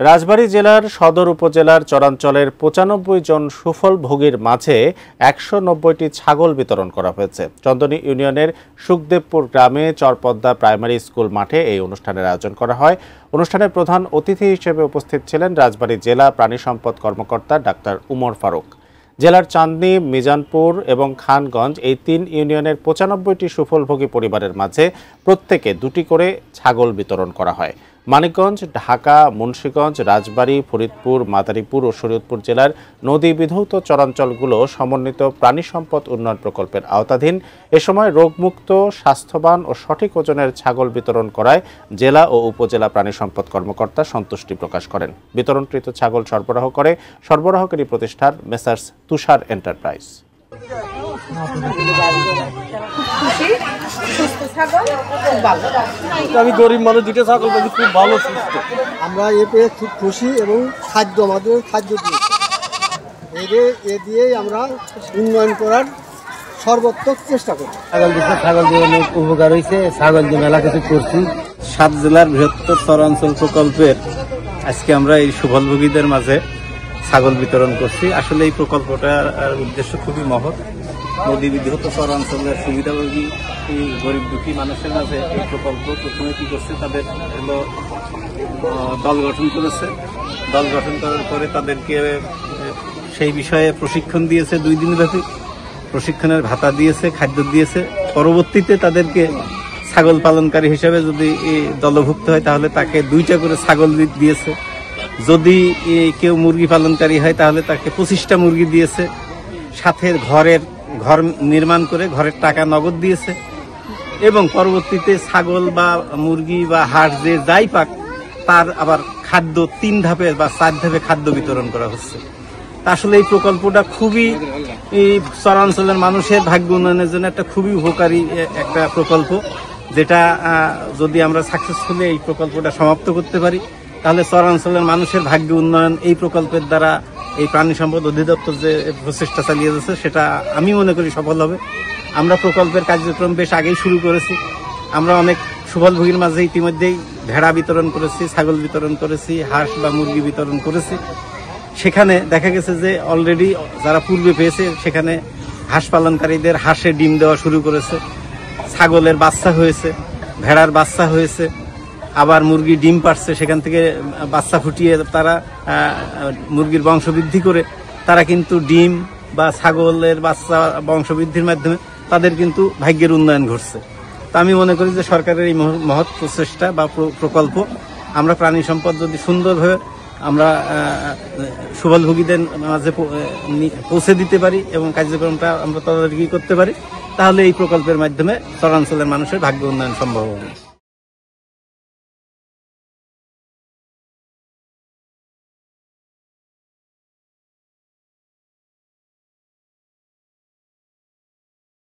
রাজবাড়ী জেলার সদর উপজেলার চরাঞ্চলের ৯৫ জন সুফল ভোগীর মাঝে ১৯০টি ছাগল বিতরণ করা হয়েছে। চন্দনী ইউনিয়নের সুখদেবপুর গ্রামে চরপদ্মা প্রাইমারি স্কুল মাঠে এই অনুষ্ঠানের আয়োজন করা হয়। অনুষ্ঠানে প্রধান অতিথি হিসেবে উপস্থিত ছিলেন রাজবাড়ী জেলা প্রাণী সম্পদ কর্মকর্তা ডাক্তার উমর ফারুক। জেলার চাঁদনী, মিজানপুর এবং খানগঞ্জ এই ৩ ইউনিয়নের ৯৫টি সুফলভোগী পরিবারের মাঝে প্রত্যেকে ২টি করে ছাগল বিতরণ করা হয়। মানিকগঞ্জ, ঢাকা, মুন্সিগঞ্জ, রাজবাড়ী, ফরিদপুর, মাদারীপুর ও শরীয়তপুর জেলার নদী বিধৌত চরাঞ্চলগুলো সমন্বিত প্রাণী সম্পদ উন্নয়ন প্রকল্পের আওতাধীন। এ সময় রোগমুক্ত, স্বাস্থ্যবান ও সঠিক ওজনের ছাগল বিতরণ করায় জেলা ও উপজেলা প্রাণী সম্পদ কর্মকর্তা সন্তুষ্টি প্রকাশ করেন। বিতরণকৃত ছাগল সরবরাহ করে সরবরাহকারী প্রতিষ্ঠান মেসার্স তুষার এন্টারপ্রাইজ। আমি গরিব মানুষ, দুটো ছাগল পাচ্ছি, খুব ভালো সুস্থ। আমরা এ পেয়ে খুব খুশি এবং আমাদের খাদ্য দিয়েছে, এ দিয়েই আমরা উন্নয়ন করার সর্বোত্তম চেষ্টা করি। ছাগল দিয়ে অনেক উপকার হয়েছে, ছাগল দিয়ে মেলা কিছু করছি। 7 জেলার বৃহত্তর চরাঞ্চল প্রকল্পের আজকে আমরা এই সুফলভোগীদের মাঝে ছাগল বিতরণ করছি। আসলে এই প্রকল্পটার উদ্দেশ্য খুবই মহৎ। নদী বিধৌত চরাঞ্চলের সুবিধাভোগী এই গরিব দুঃখী মানুষের মাঝে এই প্রকল্প প্রথমে কি করছে, তাদের হলো দল গঠন করেছে। দল গঠন করার পরে তাদেরকে সেই বিষয়ে প্রশিক্ষণ দিয়েছে, 2 দিন ব্যাপী প্রশিক্ষণের ভাতা দিয়েছে, খাদ্য দিয়েছে। পরবর্তীতে তাদেরকে ছাগল পালনকারী হিসেবে যদি দলভুক্ত হয় তাহলে তাকে 2টা করে ছাগল দিয়েছে। যদি কেউ মুরগি পালনকারী হয় তাহলে তাকে 25টা মুরগি দিয়েছে। সাথে ঘর নির্মাণ করে ঘরের টাকা নগদ দিয়েছে এবং পরবর্তীতে ছাগল বা মুরগি বা হাঁস যে যাই পাক তার আবার খাদ্য 3 ধাপে বা 4 ধাপে খাদ্য বিতরণ করা হচ্ছে। আসলে এই প্রকল্পটা খুবই চরাঞ্চলের মানুষের ভাগ্য উন্নয়নের জন্য একটা খুবই উপকারী একটা প্রকল্প, যেটা যদি আমরা সাকসেসফুলি এই প্রকল্পটা সমাপ্ত করতে পারি তাহলে চরাঞ্চলের মানুষের ভাগ্য উন্নয়ন এই প্রকল্পের দ্বারা এই প্রাণী সম্পদ অধিদপ্তর যে প্রচেষ্টা চালিয়ে যাচ্ছে সেটা আমি মনে করি সফল হবে। আমরা প্রকল্পের কার্যক্রম বেশ আগেই শুরু করেছি। আমরা অনেক সুফলভোগীর মাঝে ইতিমধ্যেই ভেড়া বিতরণ করেছি, ছাগল বিতরণ করেছি, হাঁস বা মুরগি বিতরণ করেছি। সেখানে দেখা গেছে যে অলরেডি যারা পূর্বে পেয়েছে সেখানে হাঁস পালনকারীদের হাঁসে ডিম দেওয়া শুরু করেছে, ছাগলের বাচ্চা হয়েছে, ভেড়ার বাচ্চা হয়েছে, আবার মুরগি ডিম পাড়ছে, সেখান থেকে বাচ্চা ফুটিয়ে তারা মুরগির বংশবৃদ্ধি করে তারা কিন্তু ডিম বা ছাগলের বাচ্চা বংশবৃদ্ধির মাধ্যমে তাদের কিন্তু ভাগ্যের উন্নয়ন ঘটছে। তা আমি মনে করি যে সরকারের এই মহৎ প্রচেষ্টা বা প্রকল্প আমরা প্রাণী সম্পদ যদি সুন্দরভাবে আমরা সুফলভোগীদের মাঝে পৌঁছে দিতে পারি এবং কার্যক্রমটা আমরা তদারকি করতে পারি তাহলে এই প্রকল্পের মাধ্যমে চরাঞ্চলের মানুষের ভাগ্য উন্নয়ন সম্ভব হবে।